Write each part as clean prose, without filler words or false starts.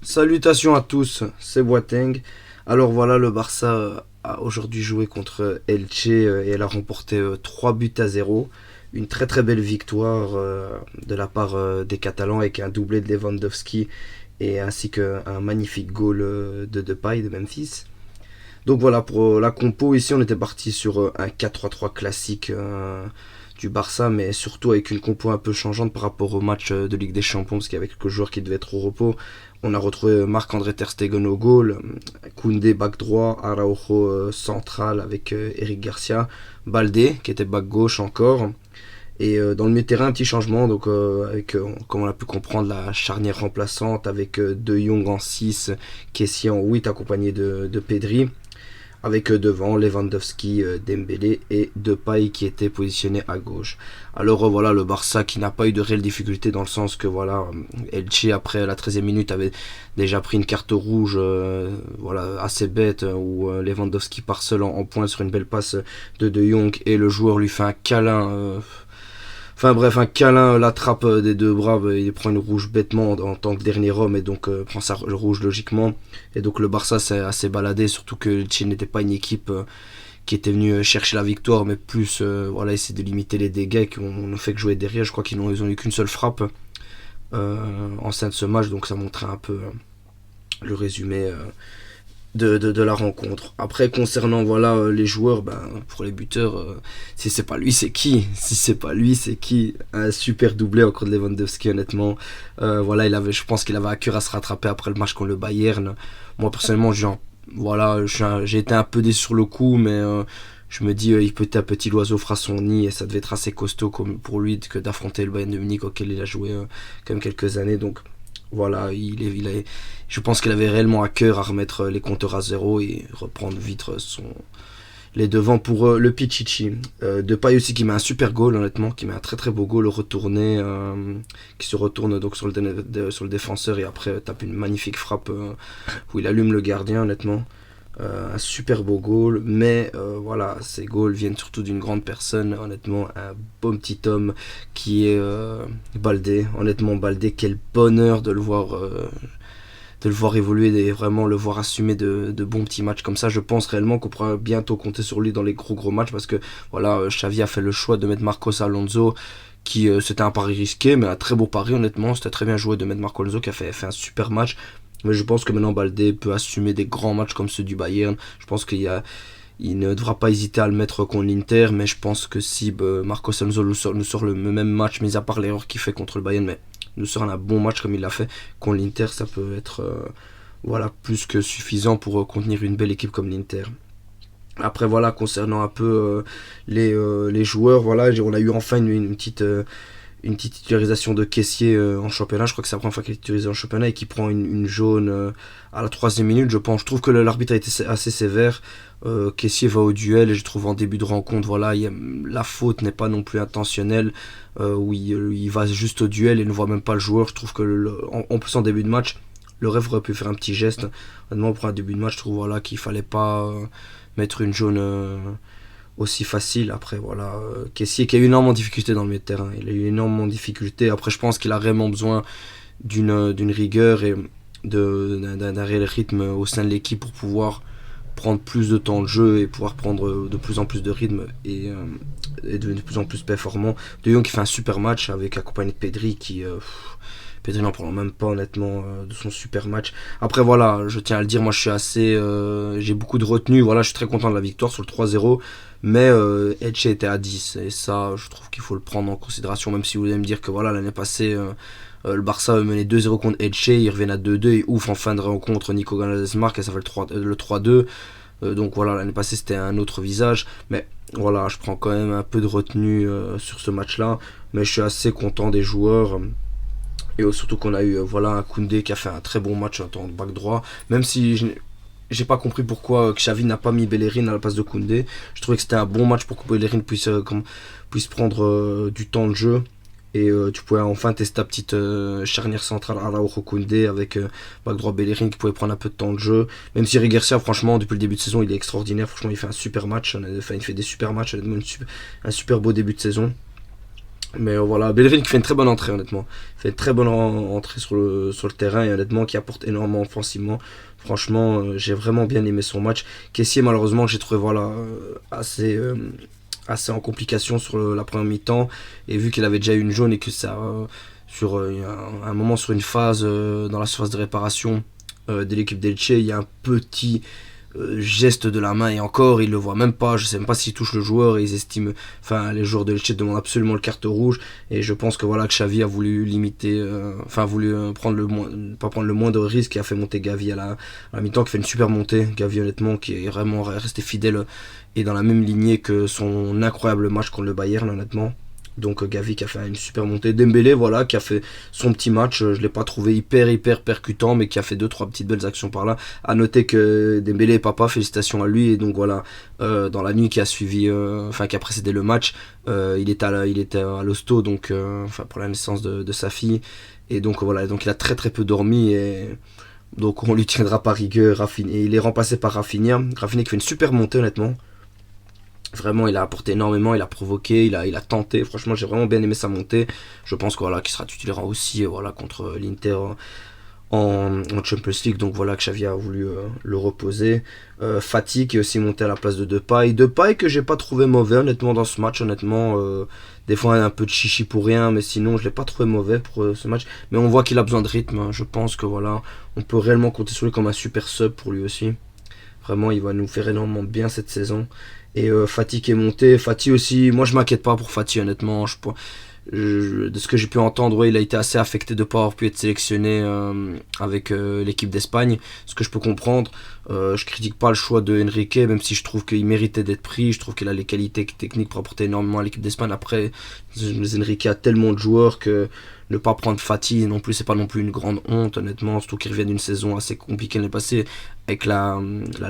Salutations à tous, c'est Boateng. Alors voilà, le Barça a aujourd'hui joué contre Elche et elle a remporté 3 buts à 0. Une très très belle victoire de la part des Catalans avec un doublé de Lewandowski et ainsi qu'un magnifique goal de Depay de Memphis. Donc voilà, pour la compo, ici on était parti sur un 4-3-3 classique du Barça, mais surtout avec une compo un peu changeante par rapport au match de Ligue des Champions, parce qu'il y avait quelques joueurs qui devaient être au repos. On a retrouvé Marc-André Ter Stegen au goal, Koundé back droit, Araujo central avec Eric Garcia, Baldé qui était back gauche encore. Et dans le milieu de terrain, un petit changement, donc avec, comme on a pu comprendre, la charnière remplaçante avec De Jong en 6, Kessie en 8 accompagné de Pedri avec devant Lewandowski, Dembélé et Depay qui étaient positionnés à gauche. Alors voilà, le Barça qui n'a pas eu de réelle difficulté dans le sens que voilà, Elche après la 13e minute avait déjà pris une carte rouge voilà, assez bête où Lewandowski part seul en point sur une belle passe De Jong et le joueur lui fait un câlin. Enfin bref, un câlin l'attrape des deux bras, il prend une rouge bêtement en tant que dernier homme et donc prend sa rouge logiquement. Et donc le Barça s'est assez baladé, surtout que le Chelsea n'était pas une équipe qui était venue chercher la victoire, mais plus voilà, essayer de limiter les dégâts qui ont fait que jouer derrière. Je crois qu'ils n'ont eu qu'une seule frappe en sein de ce match, donc ça montrait un peu le résumé de la rencontre. Après, concernant voilà les joueurs, pour les buteurs, si c'est pas lui, c'est qui? Si c'est pas lui, c'est qui? Un super doublé encore de Lewandowski, honnêtement. Voilà, je pense qu'il avait à cœur à se rattraper après le match contre le Bayern. Moi, personnellement, voilà, j'ai été un peu déçu sur le coup, mais je me dis, un petit oiseau fera son nid et ça devait être assez costaud comme pour lui que d'affronter le Bayern de Munich auquel il a joué quand même quelques années. Donc voilà, je pense qu'il avait réellement à cœur à remettre les compteurs à zéro et reprendre vite les devants pour le Pichichi. Depay aussi qui met un super goal, honnêtement, qui met un très très beau goal retourné, qui se retourne donc sur le défenseur et après tape une magnifique frappe où il allume le gardien, honnêtement. Un super beau goal, mais voilà, ces goals viennent surtout d'une grande personne, honnêtement, un beau petit homme qui est Baldé. Honnêtement, Baldé, quel bonheur de le voir évoluer et vraiment le voir assumer de bons petits matchs comme ça. Je pense réellement qu'on pourra bientôt compter sur lui dans les gros matchs parce que voilà, Xavi a fait le choix de mettre Marcos Alonso qui c'était un pari risqué mais un très beau pari, honnêtement, c'était très bien joué de mettre Marcos Alonso qui a fait un super match. Mais je pense que maintenant Baldé peut assumer des grands matchs comme ceux du Bayern. Je pense il ne devra pas hésiter à le mettre contre l'Inter, mais je pense que si Marcos Alonso nous sort le même match, mis à part l'erreur qu'il fait contre le Bayern, mais nous sort un bon match comme il l'a fait contre l'Inter, ça peut être voilà, plus que suffisant pour contenir une belle équipe comme l'Inter. Après voilà, concernant un peu les joueurs, voilà, on a eu enfin une petite titularisation de caissier en championnat. Je crois que c'est la première fois qu'il est titularisé en championnat et qui prend une jaune à la 3e minute. Je pense, je trouve que l'arbitre a été assez sévère. Caissier va au duel et je trouve en début de rencontre, voilà, la faute n'est pas non plus intentionnelle. Où il va juste au duel et ne voit même pas le joueur. Je trouve que en plus en début de match, le ref aurait pu faire un petit geste. Honnêtement, pour un début de match, je trouve voilà, qu'il fallait pas mettre une jaune aussi facile. Après, voilà, Kessié qui a eu énormément de difficultés dans le milieu de terrain. Il a eu énormément de difficultés. Après, je pense qu'il a vraiment besoin d'une rigueur et d'un réel rythme au sein de l'équipe pour pouvoir prendre plus de temps de jeu et pouvoir prendre de plus en plus de rythme et devenir de plus en plus performant. De Jong qui fait un super match avec accompagné de Pedri qui Pedri n'en prend même pas honnêtement de son super match. Après voilà, je tiens à le dire, moi je suis assez j'ai beaucoup de retenue, voilà, je suis très content de la victoire sur le 3-0, mais Elche était à 10 et ça je trouve qu'il faut le prendre en considération, même si vous allez me dire que voilà, l'année passée le Barça a mené 2-0 contre Elche, ils reviennent à 2-2 et ouf, en fin de rencontre Nico Gonzalez marque et ça fait le 3-2. Donc voilà, l'année passée c'était un autre visage, mais voilà, je prends quand même un peu de retenue sur ce match là, mais je suis assez content des joueurs. Et surtout qu'on a eu voilà, un Koundé qui a fait un très bon match en tant que back droit. Même si j'ai pas compris pourquoi Xavi n'a pas mis Bellerin à la place de Koundé. Je trouvais que c'était un bon match pour que Bellerin puisse prendre du temps de jeu. Et tu pouvais enfin tester ta petite charnière centrale Araujo Koundé avec back droit Bellerin qui pouvait prendre un peu de temps de jeu. Même si Eric Garcia, franchement, depuis le début de saison, il est extraordinaire. Franchement, il fait un super match. Enfin, il fait des super matchs. Un super beau début de saison. Mais voilà, Bellerin qui fait une très bonne entrée honnêtement. Il fait une très bonne entrée sur le terrain et honnêtement qui apporte énormément offensivement. Franchement, j'ai vraiment bien aimé son match. Caissier malheureusement j'ai trouvé voilà assez en complication sur la première mi-temps. Et vu qu'il avait déjà eu une jaune et que ça sur un moment sur une phase dans la surface de réparation de l'équipe d'Elche, il y a un petit geste de la main et encore il le voit même pas, je sais même pas s'il touche le joueur et ils estiment, enfin les joueurs de Elche demandent absolument le carte rouge et je pense que voilà que Xavi a voulu limiter, enfin voulu prendre le moins, pas prendre le moins de risques et a fait monter Gavi à la mi-temps qui fait une super montée, Gavi honnêtement qui est vraiment resté fidèle et dans la même lignée que son incroyable match contre le Bayern honnêtement. Donc Gavi qui a fait une super montée. Dembélé voilà qui a fait son petit match. Je l'ai pas trouvé hyper percutant mais qui a fait 2-3 petites belles actions par là. À noter que Dembélé est papa, félicitations à lui. Et donc voilà, dans la nuit qui a suivi, enfin qui a précédé le match, il était à l'hosto donc enfin pour la naissance de sa fille. Et donc voilà, donc il a très peu dormi et donc on lui tiendra par rigueur. Rafinha, et il est remplacé par Rafinha. Rafinha qui fait une super montée honnêtement. Vraiment, il a apporté énormément, il a provoqué, il a tenté. Franchement, j'ai vraiment bien aimé sa montée. Je pense que voilà, qu'il sera titulaire aussi voilà, contre l'Inter en Champions League. Donc voilà que Xavi a voulu le reposer. Fati qui est aussi monté à la place de Depay. Depay que j'ai pas trouvé mauvais honnêtement dans ce match. Honnêtement, des fois un peu de chichi pour rien, mais sinon je l'ai pas trouvé mauvais pour ce match. Mais on voit qu'il a besoin de rythme. Hein. Je pense que voilà, on peut réellement compter sur lui comme un super sub pour lui aussi. Vraiment, il va nous faire énormément bien cette saison. Et Fati qui est monté. Fati aussi, moi je m'inquiète pas pour Fati honnêtement. De ce que j'ai pu entendre, ouais, il a été assez affecté de ne pas avoir pu être sélectionné avec l'équipe d'Espagne. Ce que je peux comprendre. Je critique pas le choix de Enrique, même si je trouve qu'il méritait d'être pris. Je trouve qu'il a les qualités techniques pour apporter énormément à l'équipe d'Espagne. Après, Enrique a tellement de joueurs que ne pas prendre Fati non plus, c'est pas non plus une grande honte, honnêtement. Surtout qu'il revient d'une saison assez compliquée l'année passée, avec la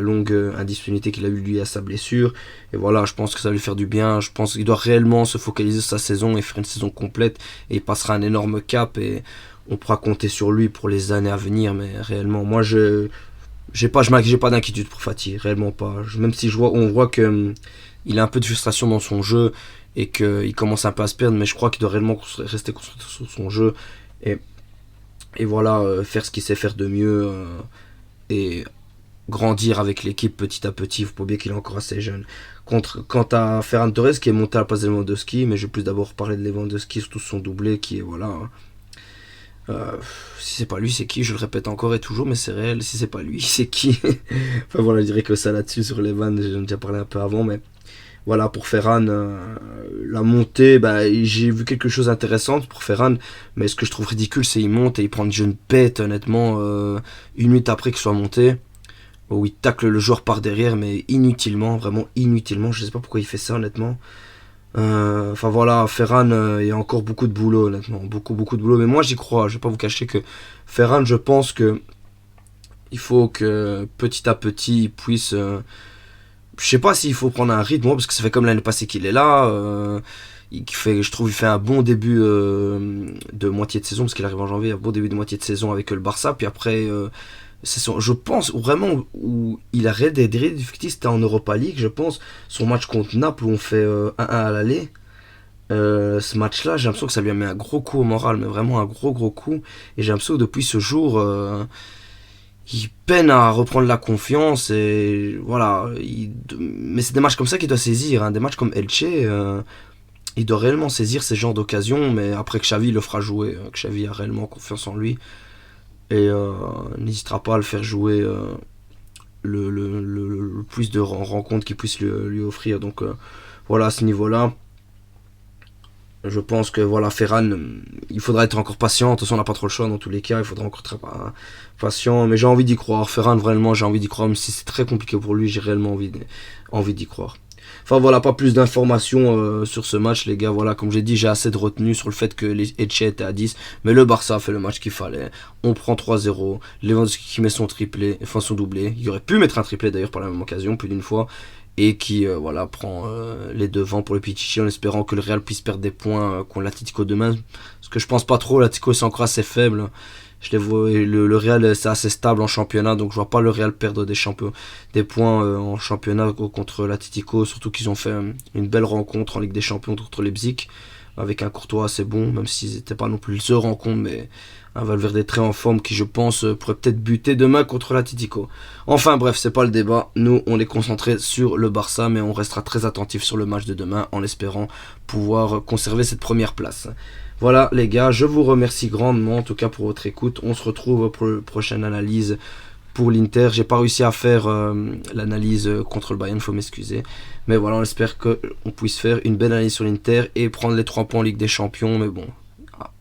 longue indisponibilité qu'il a eu lui à sa blessure. Et voilà, je pense que ça va lui faire du bien. Je pense qu'il doit réellement se focaliser sur sa saison et faire une saison complète. Et il passera un énorme cap et on pourra compter sur lui pour les années à venir. Mais réellement, moi, j'ai pas d'inquiétude pour Fati, réellement pas. Même si on voit que il a un peu de frustration dans son jeu et qu'il commence un peu à se perdre, mais je crois qu'il doit réellement rester concentré sur son jeu et, et voilà, faire ce qu'il sait faire de mieux et grandir avec l'équipe petit à petit. Faut pas oublier qu'il est encore assez jeune. Quant à Ferran Torres qui est monté à la place de Lewandowski, mais je vais plus d'abord parler de Lewandowski, surtout son doublé qui est voilà. Si c'est pas lui, c'est qui? Je le répète encore et toujours, mais c'est réel. Si c'est pas lui, c'est qui? Enfin voilà, je dirais que ça là-dessus sur les vannes, j'en ai déjà parlé un peu avant, mais voilà pour Ferran, la montée, bah, j'ai vu quelque chose d'intéressant pour Ferran, mais ce que je trouve ridicule, c'est qu'il monte et il prend une jeune bête, honnêtement, une minute après qu'il soit monté, où il tacle le joueur par derrière, mais inutilement, vraiment inutilement. Je sais pas pourquoi il fait ça, honnêtement. Enfin voilà, Ferran, il y a encore beaucoup de boulot, honnêtement, beaucoup de boulot. Mais moi j'y crois. Je vais pas vous cacher que Ferran, je pense que il faut que petit à petit il puisse. Je sais pas s'il faut prendre un rythme, moi, parce que ça fait comme l'année passée qu'il est là. Je trouve qu'il fait un bon début de moitié de saison, parce qu'il arrive en janvier, un bon début de moitié de saison avec le Barça. Puis après, je pense vraiment où il a des difficultés, c'était en Europa League, je pense. Son match contre Naples où on fait 1-1 à l'aller. Ce match-là, j'ai l'impression que ça lui a mis un gros coup au moral, mais vraiment un gros coup. Et j'ai l'impression que depuis ce jour, il peine à reprendre la confiance. Et voilà. Mais c'est des matchs comme ça qu'il doit saisir. Hein. Des matchs comme Elche, il doit réellement saisir ces genres d'occasions. Mais après que Xavi le fera jouer, que Xavi a réellement confiance en lui. Et n'hésitera pas à le faire jouer le plus de rencontres qu'il puisse lui offrir. Donc voilà, à ce niveau-là. Je pense que voilà, Ferran, il faudra être encore patient. De toute façon, on n'a pas trop le choix dans tous les cas. Il faudra encore être patient. Mais j'ai envie d'y croire. Ferran, vraiment, j'ai envie d'y croire. Même si c'est très compliqué pour lui, j'ai réellement envie d'y croire. Enfin voilà, pas plus d'informations sur ce match, les gars. Voilà, comme j'ai dit, j'ai assez de retenue sur le fait que les Elche étaient à 10. Mais le Barça a fait le match qu'il fallait. On prend 3-0. Lewandowski qui met son triplé, enfin son doublé. Il aurait pu mettre un triplé d'ailleurs par la même occasion, plus d'une fois. Et qui voilà, prend les devants pour le Pichichi en espérant que le Real puisse perdre des points contre l'Atlético demain. Parce que je pense pas trop, l'Atlético c'est encore assez faible. Je les vois, le Real c'est assez stable en championnat, donc je vois pas le Real perdre des points en championnat contre l'Atlético, surtout qu'ils ont fait une belle rencontre en Ligue des Champions contre Leipzig. avec un Courtois assez bon, même s'ils n'étaient pas non plus le rencontre, mais un Valverde très en forme qui, je pense, pourrait peut-être buter demain contre l'Atlético. Enfin bref, c'est pas le débat. Nous, on est concentré sur le Barça, mais on restera très attentif sur le match de demain en espérant pouvoir conserver cette première place. Voilà les gars, je vous remercie grandement en tout cas pour votre écoute. On se retrouve pour la prochaine analyse pour l'Inter. J'ai pas réussi à faire l'analyse contre le Bayern, faut m'excuser. Mais voilà, on espère qu'on puisse faire une belle analyse sur l'Inter et prendre les 3 points en Ligue des Champions. Mais bon,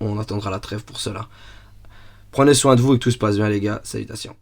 on attendra la trêve pour cela. Prenez soin de vous et que tout se passe bien les gars. Salutations.